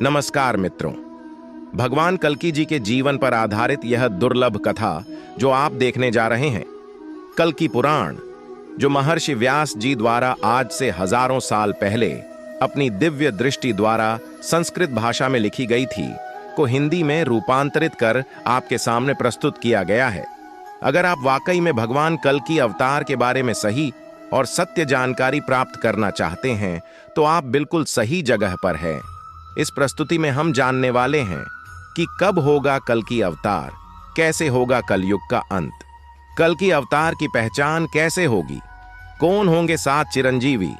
नमस्कार मित्रों। भगवान कल्कि जी के जीवन पर आधारित यह दुर्लभ कथा जो आप देखने जा रहे हैं, कल्कि पुराण, जो महर्षि व्यास जी द्वारा आज से हजारों साल पहले अपनी दिव्य दृष्टि द्वारा संस्कृत भाषा में लिखी गई थी, को हिंदी में रूपांतरित कर आपके सामने प्रस्तुत किया गया है। अगर आप वाकई में भगवान कल्कि अवतार के बारे में सही और सत्य जानकारी प्राप्त करना चाहते हैं तो आप बिल्कुल सही जगह पर हैं। इस प्रस्तुति में हम जानने वाले हैं कि कब होगा कल्कि अवतार, कैसे होगा कलयुग का अंत, कल्कि अवतार की पहचान कैसे होगी, कौन होंगे 7 चिरंजीवी।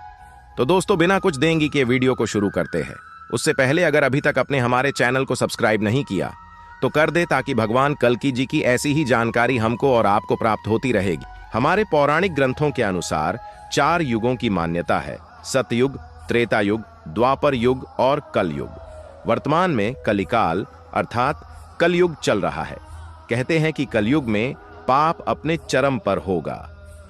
तो दोस्तों, बिना कुछ देंगी के वीडियो को शुरू करते हैं। उससे पहले अगर अभी तक आपने हमारे चैनल को सब्सक्राइब नहीं किया तो कर दे, ताकि भगवान कल्कि जी की ऐसी ही जानकारी हमको और आपको प्राप्त होती रहेगी। हमारे पौराणिक ग्रंथों के अनुसार 4 युगों की मान्यता है: सतयुग, त्रेता युग, द्वापर युग और कलयुग। वर्तमान में कलिकाल अर्थात कलयुग चल रहा है। कहते हैं कि कलयुग में पाप अपने चरम पर होगा।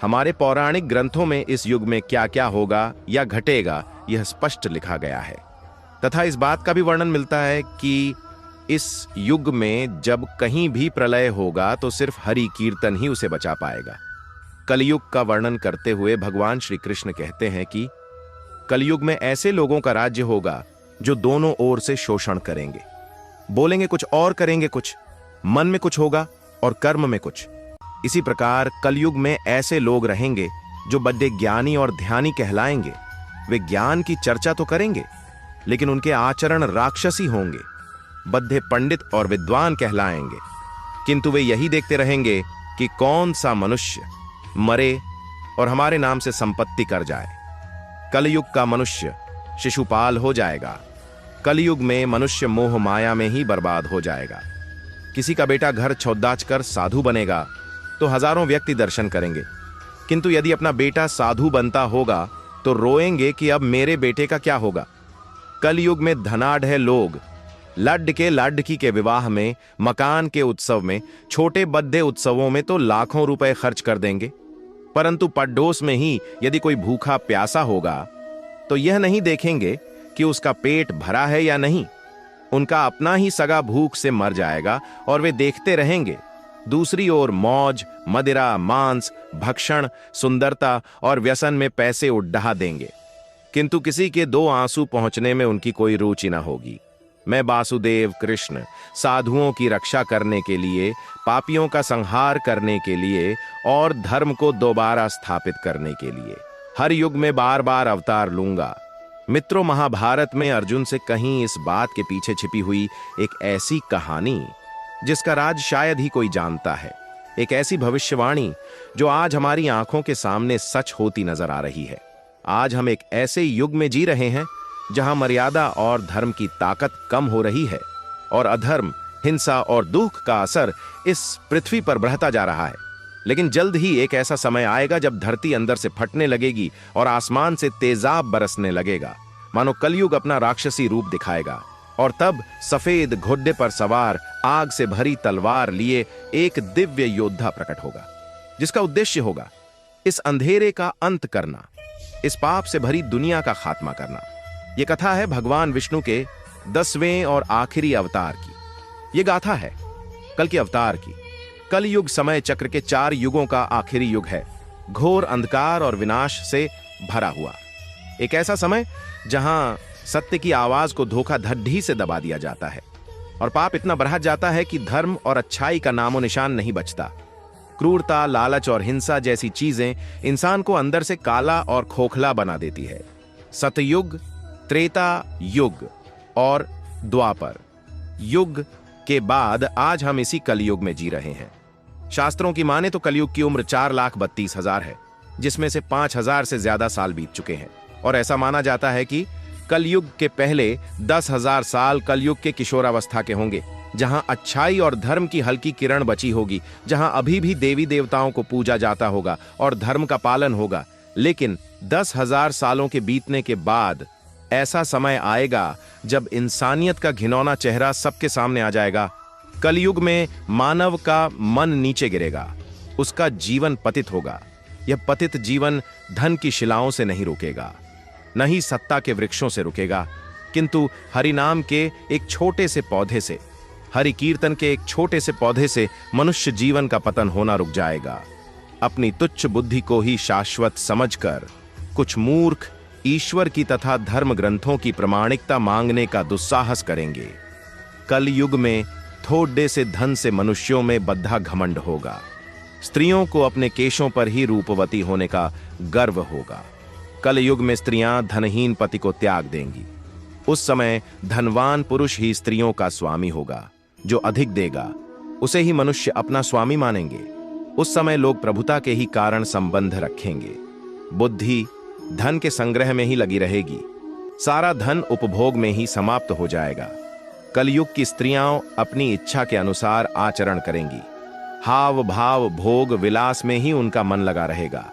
हमारे पौराणिक ग्रंथों में इस युग में क्या क्या होगा या घटेगा यह स्पष्ट लिखा गया है, तथा इस बात का भी वर्णन मिलता है कि इस युग में जब कहीं भी प्रलय होगा तो सिर्फ हरि कीर्तन ही उसे बचा पाएगा। कलयुग का वर्णन करते हुए भगवान श्री कृष्ण कहते हैं कि कलयुग में ऐसे लोगों का राज्य होगा जो दोनों ओर से शोषण करेंगे, बोलेंगे कुछ और करेंगे कुछ, मन में कुछ होगा और कर्म में कुछ। इसी प्रकार कलयुग में ऐसे लोग रहेंगे जो बड़े ज्ञानी और ध्यानी कहलाएंगे। वे ज्ञान की चर्चा तो करेंगे लेकिन उनके आचरण राक्षसी होंगे। बद्धे पंडित और विद्वान कहलाएंगे, किंतु वे यही देखते रहेंगे कि कौन सा मनुष्य मरे और हमारे नाम से संपत्ति कर जाए। कलयुग का मनुष्य शिशुपाल हो जाएगा। कलयुग में मनुष्य मोह माया में ही बर्बाद हो जाएगा। किसी का बेटा घर छौदाच कर साधु बनेगा तो हजारों व्यक्ति दर्शन करेंगे, किंतु यदि अपना बेटा साधु बनता होगा तो रोएंगे कि अब मेरे बेटे का क्या होगा। कलयुग में धनाढ़ लोग लड्डके लाड्डकी के विवाह में, मकान के उत्सव में, छोटे बड्डे उत्सवों में तो लाखों रुपए खर्च कर देंगे, परंतु पड़ोस में ही यदि कोई भूखा प्यासा होगा तो यह नहीं देखेंगे कि उसका पेट भरा है या नहीं। उनका अपना ही सगा भूख से मर जाएगा और वे देखते रहेंगे। दूसरी ओर मौज, मदिरा, मांस, भक्षण, सुंदरता और व्यसन में पैसे उड़ा देंगे, किंतु किसी के 2 आंसू पहुंचने में उनकी कोई रुचि न होगी। मैं वासुदेव कृष्ण साधुओं की रक्षा करने के लिए, पापियों का संहार करने के लिए और धर्म को दोबारा स्थापित करने के लिए हर युग में बार बार अवतार लूंगा। मित्रों, महाभारत में अर्जुन से कहीं इस बात के पीछे छिपी हुई एक ऐसी कहानी जिसका राज शायद ही कोई जानता है, एक ऐसी भविष्यवाणी जो आज हमारी आंखों के सामने सच होती नजर आ रही है। आज हम एक ऐसे युग में जी रहे हैं जहां मर्यादा और धर्म की ताकत कम हो रही है और अधर्म, हिंसा और दुख का असर इस पृथ्वी पर बढ़ता जा रहा है। लेकिन जल्द ही एक ऐसा समय आएगा जब धरती अंदर से फटने लगेगी और आसमान से तेजाब बरसने लगेगा, मानो कलयुग अपना राक्षसी रूप दिखाएगा। और तब सफेद घोड़े पर सवार, आग से भरी तलवार लिए एक दिव्य योद्धा प्रकट होगा, जिसका उद्देश्य होगा इस अंधेरे का अंत करना, इस पाप से भरी दुनिया का खात्मा करना। यह कथा है भगवान विष्णु के 10वें और आखिरी अवतार की। यह गाथा है कल्कि अवतार की। कलयुग समय चक्र के 4 युगों का आखिरी युग है, घोर अंधकार और विनाश से भरा हुआ। एक ऐसा समय जहां सत्य की आवाज को धोखाधड़ी से दबा दिया जाता है और पाप इतना बढ़ जाता है कि धर्म और अच्छाई का नामो निशान नहीं बचता। क्रूरता, लालच और हिंसा जैसी चीजें इंसान को अंदर से काला और खोखला बना देती है। सतयुग, त्रेता युग और द्वापर युग के बाद आज हम इसी कलयुग में जी रहे हैं। शास्त्रों की माने तो कलयुग की उम्र 4,32,000 है, जिसमें से 5,000 से ज्यादा साल बीत चुके हैं। और ऐसा माना जाता है कि कलयुग के पहले 10,000 साल कलयुग के किशोरावस्था के होंगे, जहां अच्छाई और धर्म की हल्की किरण बची होगी, जहां अभी भी देवी देवताओं को पूजा जाता होगा और धर्म का पालन होगा। लेकिन 10,000 सालों के बीतने के बाद ऐसा समय आएगा जब इंसानियत का घिनौना चेहरा सबके सामने आ जाएगा। कलयुग में मानव का मन नीचे गिरेगा, उसका जीवन पतित होगा। यह पतित जीवन धन की शिलाओं से नहीं रुकेगा, न ही सत्ता के वृक्षों से रुकेगा। किंतु हरिनाम के एक छोटे से पौधे से, हरि कीर्तन के एक छोटे से पौधे से मनुष्य जीवन का पतन होना रुक जाएगा। अपनी तुच्छ बुद्धि को ही शाश्वत समझकर कुछ मूर्ख ईश्वर की तथा धर्म ग्रंथों की प्रामाणिकता मांगने का दुस्साहस करेंगे। कल युग में थोड़े से धन से मनुष्यों में बद्धा घमंड होगा। स्त्रियों को अपने केशों पर ही रूपवती होने का गर्व होगा। कल युग में स्त्रियां धनहीन पति को त्याग देंगी। उस समय धनवान पुरुष ही स्त्रियों का स्वामी होगा। जो अधिक देगा उसे ही मनुष्य अपना स्वामी मानेंगे। उस समय लोग प्रभुता के ही कारण संबंध रखेंगे। बुद्धि धन के संग्रह में ही लगी रहेगी। सारा धन उपभोग में ही समाप्त हो जाएगा। कलयुग की स्त्रियां अपनी इच्छा के अनुसार आचरण करेंगी। हाव भाव भोग विलास में ही उनका मन लगा रहेगा।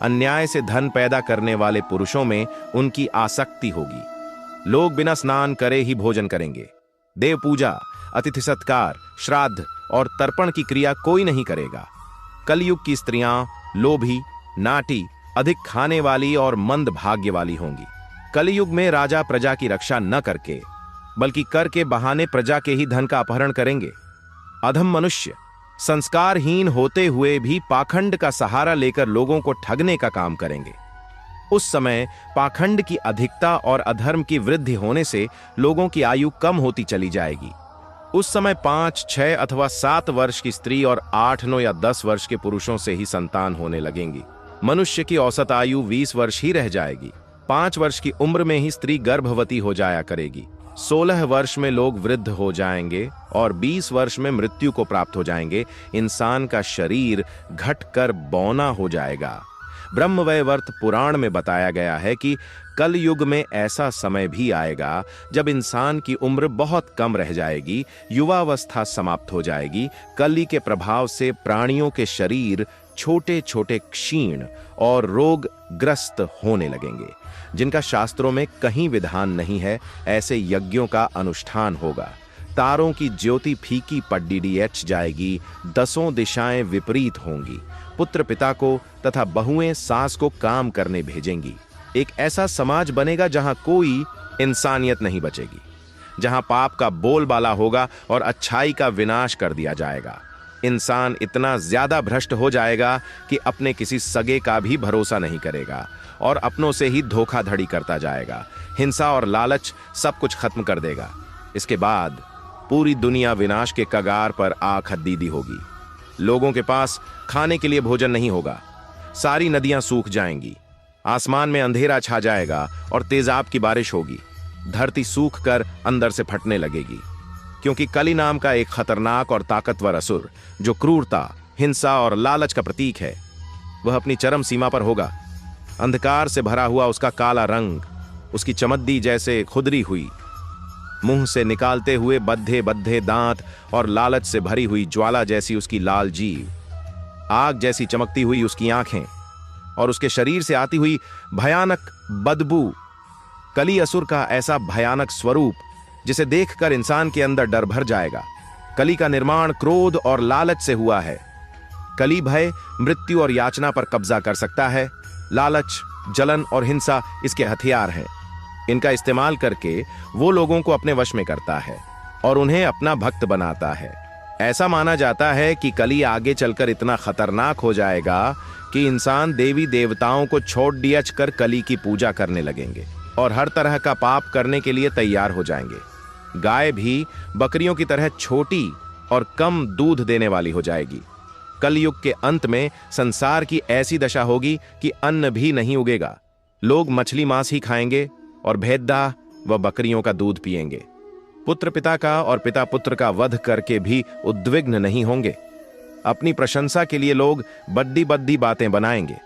अन्याय से धन पैदा करने वाले पुरुषों में उनकी आसक्ति होगी। लोग बिना स्नान करे ही भोजन करेंगे। देव पूजा, अतिथि सत्कार, श्राद्ध और तर्पण की क्रिया कोई नहीं करेगा। कलयुग की स्त्रियां लोभी, नाटी, अधिक खाने वाली और मंद भाग्य वाली होंगी। कलयुग में राजा प्रजा की रक्षा न करके बल्कि कर के बहाने प्रजा के ही धन का अपहरण करेंगे। अधम मनुष्य संस्कारहीन होते हुए भी पाखंड का सहारा लेकर लोगों को ठगने का काम करेंगे। उस समय पाखंड की अधिकता और अधर्म की वृद्धि होने से लोगों की आयु कम होती चली जाएगी। उस समय 5, 6 अथवा 7 वर्ष की स्त्री और 8, 9 या 10 वर्ष के पुरुषों से ही संतान होने लगेंगी। मनुष्य की औसत आयु 20 वर्ष ही रह जाएगी। 5 वर्ष की उम्र में ही स्त्री गर्भवती हो जाया करेगी। 16 वर्ष में लोग वृद्ध हो जाएंगे और 20 वर्ष में मृत्यु को प्राप्त हो जाएंगे। इंसान का शरीर घटकर बौना हो जाएगा। ब्रह्मवैवर्त पुराण में बताया गया है कि कल युग में ऐसा समय भी आएगा जब इंसान की उम्र बहुत कम रह जाएगी, युवावस्था समाप्त हो जाएगी। कली के प्रभाव से प्राणियों के शरीर छोटे छोटे क्षीण और रोगग्रस्त होने लगेंगे। जिनका शास्त्रों में कहीं विधान नहीं है, ऐसे यज्ञों का अनुष्ठान होगा। तारों की ज्योति फीकी पड्डीडीएच जाएगी। 10 दिशाएं विपरीत होंगी। पुत्र पिता को तथा बहुएं सास को काम करने भेजेंगी। एक ऐसा समाज बनेगा जहां कोई इंसानियत नहीं बचेगी, जहां पाप का बोलबाला होगा और अच्छाई का विनाश कर दिया जाएगा। इंसान इतना ज्यादा भ्रष्ट हो जाएगा कि अपने किसी सगे का भी भरोसा नहीं करेगा और अपनों से ही धोखाधड़ी करता जाएगा। हिंसा और लालच सब कुछ खत्म कर देगा। इसके बाद पूरी दुनिया विनाश के कगार पर आ खदीदी होगी। लोगों के पास खाने के लिए भोजन नहीं होगा। सारी नदियां सूख जाएंगी। आसमान में अंधेरा छा जाएगा और तेजाब की बारिश होगी। धरती सूख कर अंदर से फटने लगेगी, क्योंकि कली नाम का एक खतरनाक और ताकतवर असुर, जो क्रूरता, हिंसा और लालच का प्रतीक है, वह अपनी चरम सीमा पर होगा। अंधकार से भरा हुआ उसका काला रंग, उसकी चमद्दी जैसे खुदरी हुई, मुंह से निकालते हुए बद्धे बद्धे दांत और लालच से भरी हुई ज्वाला जैसी उसकी लाल जीभ, आग जैसी चमकती हुई उसकी आंखें और उसके शरीर से आती हुई भयानक बदबू। कली असुर का ऐसा भयानक स्वरूप जिसे देखकर इंसान के अंदर डर भर जाएगा। कली का निर्माण क्रोध और लालच से हुआ है। कली भय, मृत्यु और याचना पर कब्जा कर सकता है। लालच, जलन और हिंसा इसके हथियार हैं। इनका इस्तेमाल करके वो लोगों को अपने वश में करता है और उन्हें अपना भक्त बनाता है। ऐसा माना जाता है कि कली आगे चलकर इतना खतरनाक हो जाएगा कि इंसान देवी देवताओं को छोड़ दियच कर कली की पूजा करने लगेंगे और हर तरह का पाप करने के लिए तैयार हो जाएंगे। गाय भी बकरियों की तरह छोटी और कम दूध देने वाली हो जाएगी। कलयुग के अंत में संसार की ऐसी दशा होगी कि अन्न भी नहीं उगेगा। लोग मछली मांस ही खाएंगे और भेद्दा व बकरियों का दूध पिएंगे। पुत्र पिता का और पिता पुत्र का वध करके भी उद्विग्न नहीं होंगे। अपनी प्रशंसा के लिए लोग बड्डी बड्डी बातें बनाएंगे,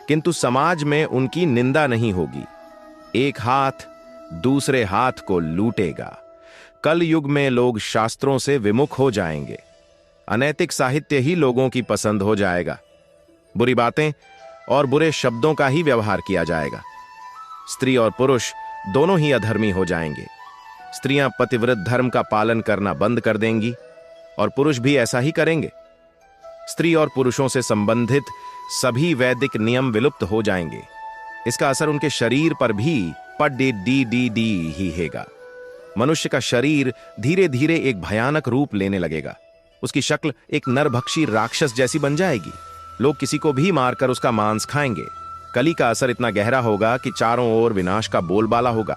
किंतु समाज में उनकी निंदा नहीं होगी। एक हाथ दूसरे हाथ को लूटेगा। कल युग में लोग शास्त्रों से विमुख हो जाएंगे। अनैतिक साहित्य ही लोगों की पसंद हो जाएगा। बुरी बातें और बुरे शब्दों का ही व्यवहार किया जाएगा। स्त्री और पुरुष दोनों ही अधर्मी हो जाएंगे। स्त्रियां पतिव्रत धर्म का पालन करना बंद कर देंगी और पुरुष भी ऐसा ही करेंगे। स्त्री और पुरुषों से संबंधित सभी वैदिक नियम विलुप्त हो जाएंगे। इसका असर उनके शरीर पर भी पड्डी डी डी डी ही हैगा। मनुष्य का शरीर धीरे धीरे एक भयानक रूप लेने लगेगा। उसकी शक्ल एक नरभक्षी राक्षस जैसी बन जाएगी। लोग किसी को भी मारकर उसका मांस खाएंगे। कली का असर इतना गहरा होगा कि चारों ओर विनाश का बोलबाला होगा।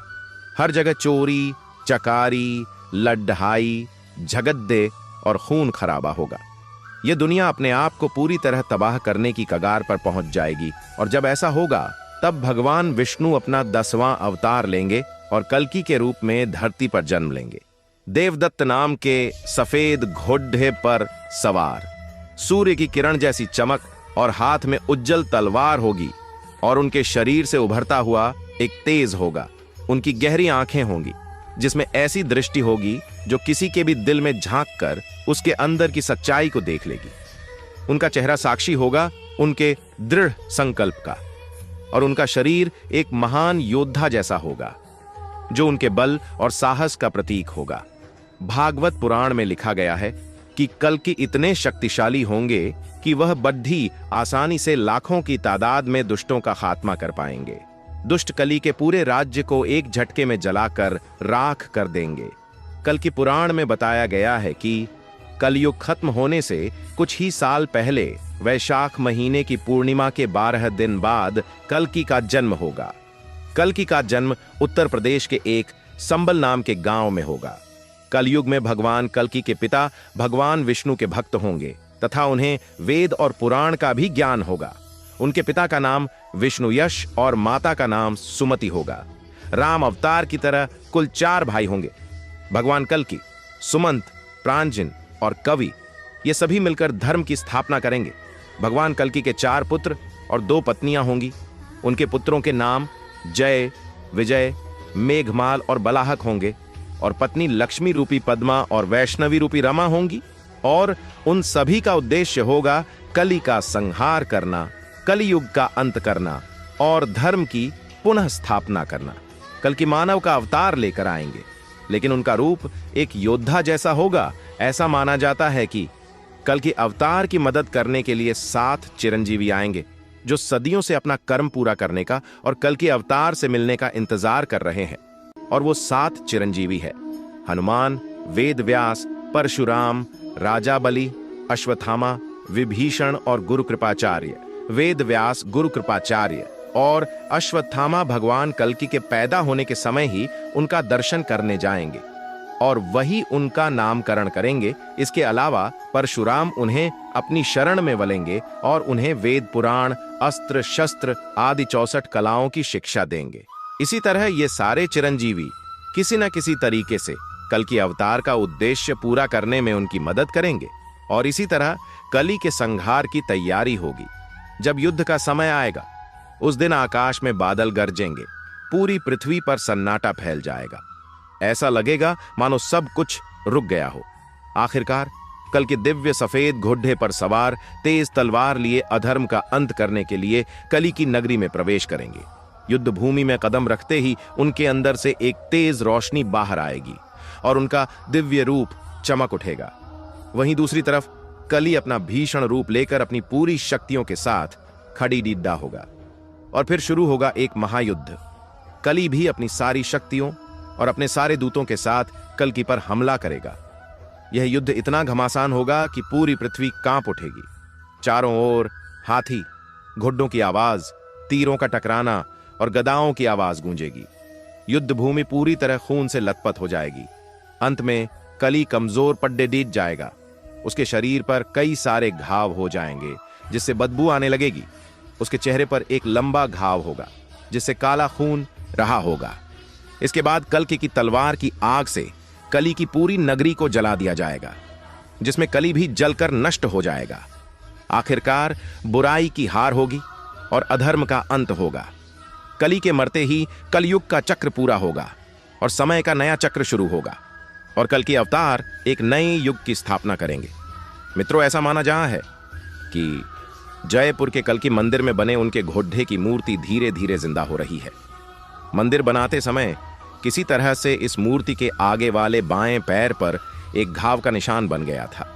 हर जगह चोरी, चकारी, लड्ढाई, झगड्डे और खून खराबा होगा। यह दुनिया अपने आप को पूरी तरह तबाह करने की कगार पर पहुंच जाएगी। और जब ऐसा होगा तब भगवान विष्णु अपना 10वां अवतार लेंगे और कल्कि के रूप में धरती पर जन्म लेंगे। देवदत्त नाम के सफेद घोड़े पर सवार, सूर्य की किरण जैसी चमक और हाथ में उज्जवल तलवार होगी। और उनके शरीर से उभरता हुआ एक तेज होगा। उनकी गहरी आंखें होंगी जिसमें ऐसी दृष्टि होगी जो किसी के भी दिल में झांक कर उसके अंदर की सच्चाई को देख लेगी। उनका चेहरा साक्षी होगा उनके दृढ़ संकल्प का। और उनका शरीर एक महान योद्धा जैसा होगा जो उनके बल और साहस का प्रतीक होगा। भागवत पुराण में लिखा गया है कि कल्कि इतने शक्तिशाली होंगे कि वह बड्ढी आसानी से लाखों की तादाद में दुष्टों का खात्मा कर पाएंगे। दुष्ट कली के पूरे राज्य को एक झटके में जलाकर राख कर देंगे। कल्कि पुराण में बताया गया है कि कलयुग खत्म होने से कुछ ही साल पहले वैशाख महीने की पूर्णिमा के 12 दिन बाद कल्कि का जन्म होगा। कल्कि का जन्म उत्तर प्रदेश के एक संबल नाम के गांव में होगा। कलयुग में भगवान कल्कि के पिता भगवान विष्णु के भक्त होंगे तथा उन्हें वेद और पुराण का भी ज्ञान होगा। उनके पिता का नाम विष्णु यश और माता का नाम सुमति होगा। राम अवतार की तरह कुल 4 भाई होंगे। भगवान कल्कि, सुमंत, प्रांजन और कवि ये सभी मिलकर धर्म की स्थापना करेंगे। भगवान कल्कि के 4 पुत्र और 2 पत्नियां होंगी। उनके पुत्रों के नाम जय, विजय, मेघमाल और बलाहक होंगे। और पत्नी लक्ष्मी रूपी पद्मा और वैष्णवी रूपी रमा होंगी। और उन सभी का उद्देश्य होगा कली का संहार करना, कलियुग का अंत करना और धर्म की पुनः स्थापना करना। कल्कि मानव का अवतार लेकर आएंगे, लेकिन उनका रूप एक योद्धा जैसा होगा। ऐसा माना जाता है कि कल्कि अवतार की मदद करने के लिए 7 चिरंजीवी आएंगे जो सदियों से अपना कर्म पूरा करने का और कल्कि अवतार से मिलने का इंतजार कर रहे हैं। और वो 7 चिरंजीवी है हनुमान, वेदव्यास, परशुराम, राजा बलि, अश्वत्थामा, विभीषण और गुरु कृपाचार्य। वेदव्यास गुरु कृपाचार्य और अश्वत्थामा भगवान कल्कि के पैदा होने के समय ही उनका दर्शन करने जाएंगे और वही उनका नामकरण करेंगे। इसके अलावा परशुराम उन्हें अपनी शरण में वलेंगे और उन्हें वेद, पुराण, अस्त्र शस्त्र आदि 64 कलाओं की शिक्षा देंगे। इसी तरह ये सारे चिरंजीवी किसी न किसी तरीके से कल्कि अवतार का उद्देश्य पूरा करने में उनकी मदद करेंगे। और इसी तरह कली के संहार की तैयारी होगी। जब युद्ध का समय आएगा उस दिन आकाश में बादल गरजेंगे, पूरी पृथ्वी पर सन्नाटा फैल जाएगा। ऐसा लगेगा मानो सब कुछ रुक गया हो। आखिरकार कल्कि दिव्य सफेद घोड़े पर सवार तेज तलवार लिए अधर्म का अंत करने के लिए कली की नगरी में प्रवेश करेंगे। युद्ध भूमि में कदम रखते ही उनके अंदर से एक तेज रोशनी बाहर आएगी और उनका दिव्य रूप चमक उठेगा। वहीं दूसरी तरफ कली अपना भीषण रूप लेकर अपनी पूरी शक्तियों के साथ खड़ी डिड्डा होगा और फिर शुरू होगा एक महायुद्ध। कली भी अपनी सारी शक्तियों और अपने सारे दूतों के साथ कल्कि पर हमला करेगा। यह युद्ध इतना घमासान होगा कि पूरी पृथ्वी कांप उठेगी। चारों ओर हाथी, घोड़ों की आवाज, तीरों का टकराना और गदाओं की आवाज गूंजेगी। युद्ध भूमि पूरी तरह खून से लथपथ हो जाएगी। अंत में कली कमजोर पड्डे डीट जाएगा। उसके शरीर पर कई सारे घाव हो जाएंगे जिससे बदबू आने लगेगी। उसके चेहरे पर एक लंबा घाव होगा जिससे काला खून रहा होगा। इसके बाद कल्कि की तलवार की आग से कली की पूरी नगरी को जला दिया जाएगा जिसमें कली भी जलकर नष्ट हो जाएगा। आखिरकार बुराई की हार होगी और अधर्म का अंत होगा। कली के मरते ही कलयुग का चक्र पूरा होगा और समय का नया चक्र शुरू होगा और कल्कि अवतार एक नए युग की स्थापना करेंगे। मित्रों, ऐसा माना जा है कि जयपुर के कल्कि मंदिर में बने उनके घोड़े की मूर्ति धीरे धीरे जिंदा हो रही है। मंदिर बनाते समय किसी तरह से इस मूर्ति के आगे वाले बाएं पैर पर एक घाव का निशान बन गया था।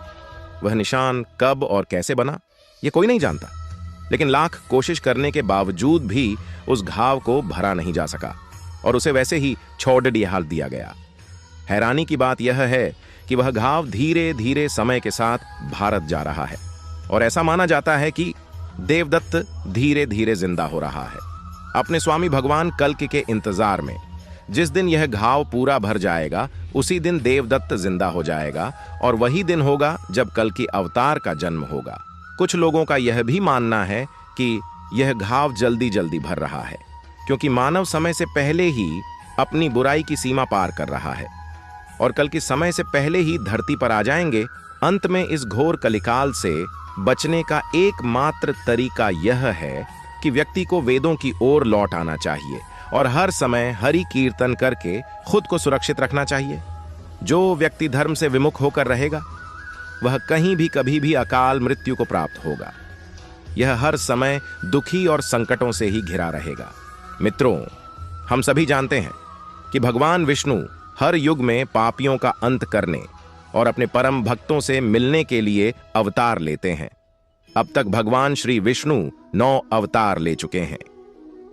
वह निशान कब और कैसे बना यह कोई नहीं जानता, लेकिन लाख कोशिश करने के बावजूद भी उस घाव को भरा नहीं जा सका और उसे वैसे ही छोड़ दिया गया। हैरानी की बात यह है कि वह घाव धीरे धीरे समय के साथ भारत जा रहा है और ऐसा माना जाता है कि देवदत्त धीरे धीरे जिंदा हो रहा है अपने स्वामी भगवान कल्कि के इंतजार में। जिस दिन यह घाव पूरा भर जाएगा उसी दिन देवदत्त जिंदा हो जाएगा और वही दिन होगा जब कल्कि अवतार का जन्म होगा। कुछ लोगों का यह भी मानना है कि यह घाव जल्दी जल्दी भर रहा है क्योंकि मानव समय से पहले ही अपनी बुराई की सीमा पार कर रहा है और कल्कि समय से पहले ही धरती पर आ जाएंगे। अंत में इस घोर कलिकाल से बचने का एकमात्र तरीका यह है कि व्यक्ति को वेदों की ओर लौट आना चाहिए और हर समय हरि कीर्तन करके खुद को सुरक्षित रखना चाहिए। जो व्यक्ति धर्म से विमुख होकर रहेगा वह कहीं भी कभी भी अकाल मृत्यु को प्राप्त होगा। यह हर समय दुखी और संकटों से ही घिरा रहेगा। मित्रों, हम सभी जानते हैं कि भगवान विष्णु हर युग में पापियों का अंत करने और अपने परम भक्तों से मिलने के लिए अवतार लेते हैं। अब तक भगवान श्री विष्णु 9 अवतार ले चुके हैं,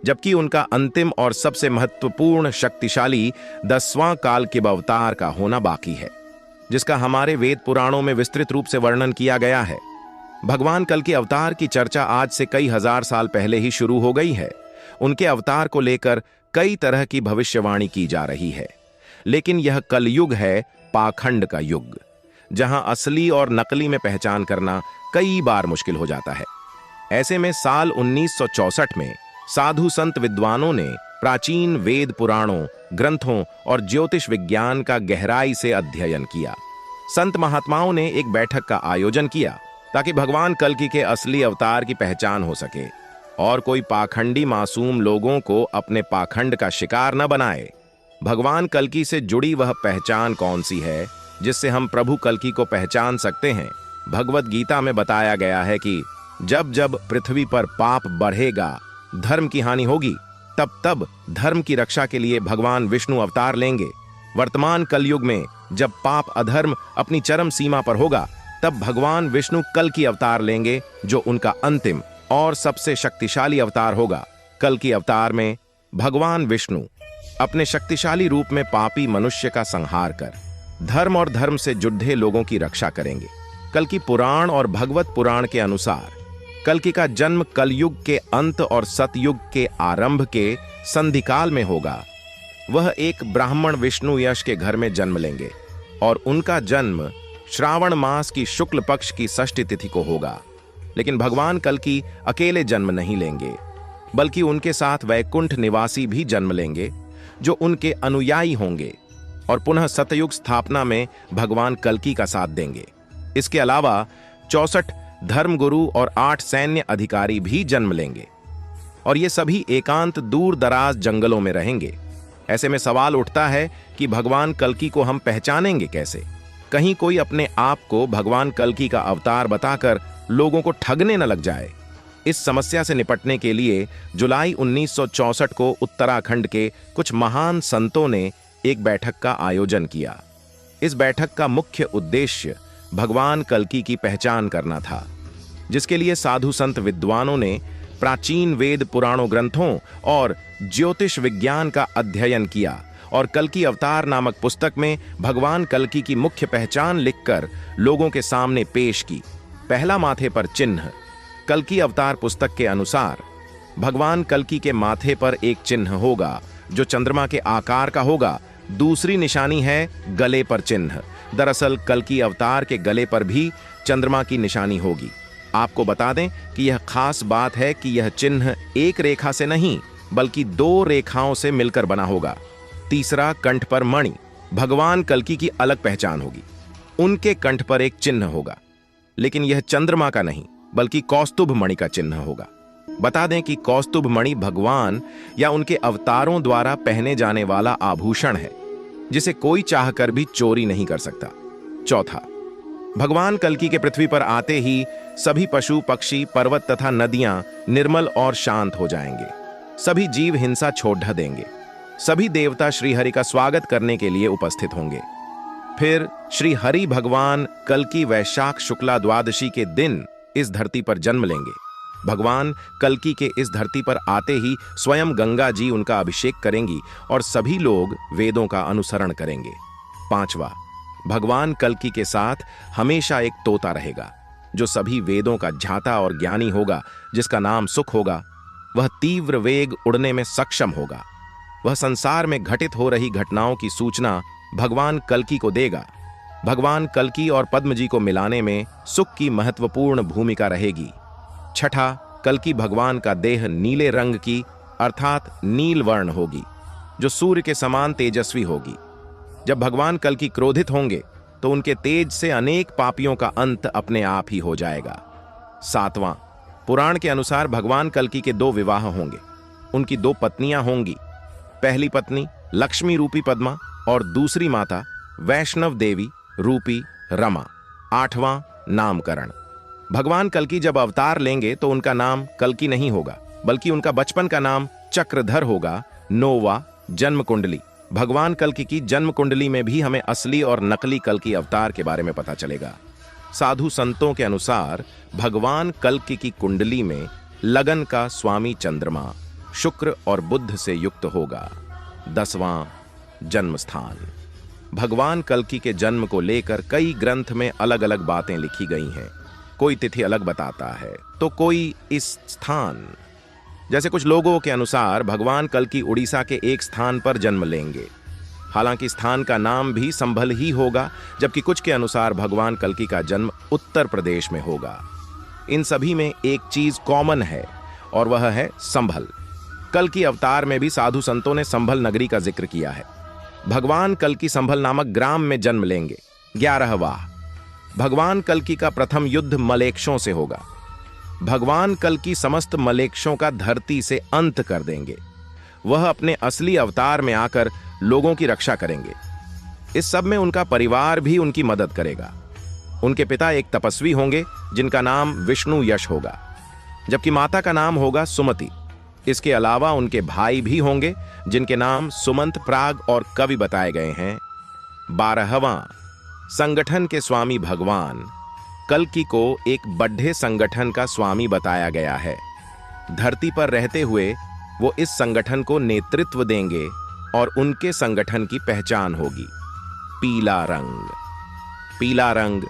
जबकि उनका अंतिम और सबसे महत्वपूर्ण शक्तिशाली 10वां कालकिब अवतार का होना बाकी है, जिसका हमारे वेद पुराणों में विस्तृत रूप से वर्णन किया गया है। भगवान कल्कि अवतार की चर्चा आज से कई हजार साल पहले ही शुरू हो गई है। उनके अवतार को लेकर कई तरह की भविष्यवाणी की जा रही है, लेकिन यह कलयुग है पाखंड का युग, जहां असली और नकली में पहचान करना कई बार मुश्किल हो जाता है। ऐसे में साल 1964 में साधु संत विद्वानों ने प्राचीन वेद पुराणों, ग्रंथों और ज्योतिष विज्ञान का गहराई से अध्ययन किया। संत महात्माओं ने एक बैठक का आयोजन किया ताकि भगवान कल्कि के असली अवतार की पहचान हो सके और कोई पाखंडी मासूम लोगों को अपने पाखंड का शिकार न बनाए। भगवान कल्कि से जुड़ी वह पहचान कौन सी है जिससे हम प्रभु कल्कि को पहचान सकते हैं? भगवत गीता में बताया गया है कि जब जब पृथ्वी पर पाप बढ़ेगा, धर्म की हानि होगी, तब तब धर्म की रक्षा के लिए भगवान विष्णु अवतार लेंगे। वर्तमान कलयुग में जब पाप अधर्म अपनी चरम सीमा पर होगा, तब भगवान विष्णु कल्कि अवतार लेंगे, जो उनका अंतिम और सबसे शक्तिशाली अवतार होगा। कल्कि अवतार में भगवान विष्णु अपने शक्तिशाली रूप में पापी मनुष्य का संहार कर धर्म और धर्म से जुड़े लोगों की रक्षा करेंगे। कल्कि पुराण और भगवत पुराण के अनुसार कल्कि का जन्म कलयुग के अंत और सतयुग के आरंभ के संधिकाल में होगा। वह एक ब्राह्मण विष्णु यश के घर में जन्म लेंगे और उनका जन्म श्रावण मास की शुक्ल पक्ष की षष्ठी तिथि को होगा। लेकिन भगवान कल्कि अकेले जन्म नहीं लेंगे, बल्कि उनके साथ वैकुंठ निवासी भी जन्म लेंगे, जो उनके अनुयायी होंगे और पुनः सतयुग स्थापना में भगवान कल्कि का साथ देंगे। इसके अलावा 64 धर्मगुरु और 8 सैन्य अधिकारी भी जन्म लेंगे और ये सभी एकांत दूर दराज जंगलों में रहेंगे। ऐसे में सवाल उठता है कि भगवान कल्कि को हम पहचानेंगे कैसे? कहीं कोई अपने आप को भगवान कल्कि का अवतार बताकर लोगों को ठगने न लग जाए। इस समस्या से निपटने के लिए जुलाई 1964 को उत्तराखंड के कुछ महान संतों ने एक बैठक का आयोजन किया। इस बैठक का मुख्य उद्देश्य भगवान कल्कि की पहचान करना था, जिसके लिए साधु संत विद्वानों ने प्राचीन वेद पुराणों ग्रंथों और ज्योतिष विज्ञान का अध्ययन किया और कल्कि अवतार नामक पुस्तक में भगवान कल्कि की मुख्य पहचान लिखकर लोगों के सामने पेश की। पहला माथे पर चिन्ह। कल्कि अवतार पुस्तक के अनुसार भगवान कल्कि के माथे पर एक चिन्ह होगा जो चंद्रमा के आकार का होगा। दूसरी निशानी है गले पर चिन्ह। दरअसल कल्कि अवतार के गले पर भी चंद्रमा की निशानी होगी। आपको बता दें कि यह खास बात है कि यह चिन्ह एक रेखा से नहीं बल्कि 2 रेखाओं से मिलकर बना होगा। तीसरा, कंठ पर मणि। भगवान कल्कि की अलग पहचान होगी। उनके कंठ पर एक चिन्ह होगा, लेकिन यह चंद्रमा का नहीं बल्कि कौस्तुभ मणि का चिन्ह होगा। बता दें कि कौस्तुभ मणि भगवान या उनके अवतारों द्वारा पहने जाने वाला आभूषण है, जिसे कोई चाहकर भी चोरी नहीं कर सकता। चौथा, भगवान कल्कि के पृथ्वी पर आते ही सभी पशु पक्षी, पर्वत तथा नदियां निर्मल और शांत हो जाएंगे। सभी जीव हिंसा छोड़ देंगे। सभी देवता श्री हरि का स्वागत करने के लिए उपस्थित होंगे। फिर श्री हरि भगवान कल्कि वैशाख शुक्ला द्वादशी के दिन इस धरती पर जन्म लेंगे। भगवान कल्कि के इस धरती पर आते ही स्वयं गंगा जी उनका अभिषेक करेंगी और सभी लोग वेदों का अनुसरण करेंगे। 5वां, भगवान कल्कि के साथ हमेशा एक तोता रहेगा जो सभी वेदों का ज्ञाता और ज्ञानी होगा, जिसका नाम सुख होगा। वह तीव्र वेग उड़ने में सक्षम होगा। वह संसार में घटित हो रही घटनाओं की सूचना भगवान कल्कि को देगा। भगवान कल्कि और पद्म जी को मिलाने में सुख की महत्वपूर्ण भूमिका रहेगी। 6ठा, कल्कि भगवान का देह नीले रंग की अर्थात नील वर्ण होगी, जो सूर्य के समान तेजस्वी होगी। जब भगवान कल्कि क्रोधित होंगे तो उनके तेज से अनेक पापियों का अंत अपने आप ही हो जाएगा। 7वां, पुराण के अनुसार भगवान कल्कि के 2 विवाह होंगे। उनकी 2 पत्नियां होंगी। पहली पत्नी लक्ष्मी रूपी पद्मा और दूसरी माता वैष्णव देवी रूपी रमा। 8वां, नामकरण। भगवान कल्कि जब अवतार लेंगे तो उनका नाम कल्कि नहीं होगा, बल्कि उनका बचपन का नाम चक्रधर होगा। 9वां, जन्म कुंडली। भगवान कल्कि की जन्म कुंडली में भी हमें असली और नकली कल्कि अवतार के बारे में पता चलेगा। साधु संतों के अनुसार भगवान कल्कि की कुंडली में लगन का स्वामी चंद्रमा शुक्र और बुध से युक्त होगा। 10वां, जन्म स्थान। भगवान कल्कि के जन्म को लेकर कई ग्रंथ में अलग अलग बातें लिखी गई हैं। कोई तिथि अलग बताता है तो कोई इस स्थान। जैसे कुछ लोगों के अनुसार भगवान कल्कि उड़ीसा के एक स्थान पर जन्म लेंगे। हालांकि स्थान का नाम भी संभल ही होगा, जबकि कुछ के अनुसार भगवान कल्कि का जन्म उत्तर प्रदेश में होगा। इन सभी में एक चीज कॉमन है और वह है संभल। कल्कि अवतार में भी साधु संतों ने संभल नगरी का जिक्र किया है। भगवान कल्कि संभल नामक ग्राम में जन्म लेंगे। 11वां, भगवान कल्कि का प्रथम युद्ध मलेक्षों से होगा। भगवान कल्कि समस्त मलेक्षों का धरती से अंत कर देंगे। वह अपने असली अवतार में आकर लोगों की रक्षा करेंगे। इस सब में उनका परिवार भी उनकी मदद करेगा। उनके पिता एक तपस्वी होंगे जिनका नाम विष्णु यश होगा, जबकि माता का नाम होगा सुमति। इसके अलावा उनके भाई भी होंगे जिनके नाम सुमंत, प्राग और कवि बताए गए हैं। 12वां, संगठन के स्वामी भगवान कल्कि को एक बड्ढे संगठन का स्वामी बताया गया है। धरती पर रहते हुए वो इस संगठन को नेतृत्व देंगे और उनके संगठन की पहचान होगी पीला रंग। पीला रंग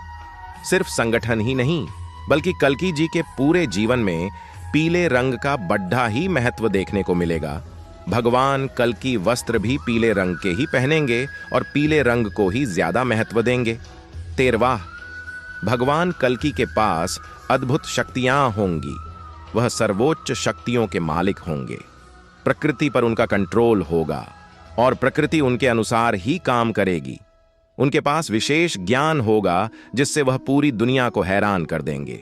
सिर्फ संगठन ही नहीं, बल्कि कल्कि जी के पूरे जीवन में पीले रंग का बड्ढा ही महत्व देखने को मिलेगा। भगवान कल्कि वस्त्र भी पीले रंग के ही पहनेंगे और पीले रंग को ही ज्यादा महत्व देंगे। 13वां, भगवान कल्कि के पास अद्भुत शक्तियां होंगी। वह सर्वोच्च शक्तियों के मालिक होंगे। प्रकृति पर उनका कंट्रोल होगा और प्रकृति उनके अनुसार ही काम करेगी। उनके पास विशेष ज्ञान होगा जिससे वह पूरी दुनिया को हैरान कर देंगे।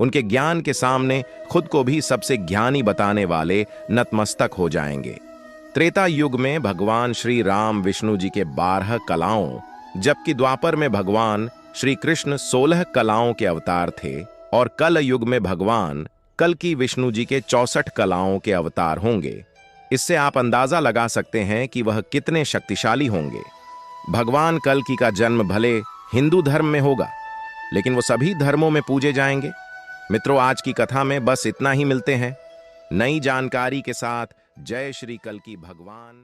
उनके ज्ञान के सामने खुद को भी सबसे ज्ञानी बताने वाले नतमस्तक हो जाएंगे। त्रेता युग में भगवान श्री राम विष्णु जी के 12 कलाओं, जबकि द्वापर में भगवान श्री कृष्ण 16 कलाओं के अवतार थे और कल युग में भगवान कल्कि विष्णु जी के 64 कलाओं के अवतार होंगे। इससे आप अंदाजा लगा सकते हैं कि वह कितने शक्तिशाली होंगे। भगवान कल्कि का जन्म भले हिंदू धर्म में होगा, लेकिन वो सभी धर्मों में पूजे जाएंगे। मित्रों, आज की कथा में बस इतना ही। मिलते हैं नई जानकारी के साथ। जय श्री कल्कि भगवान।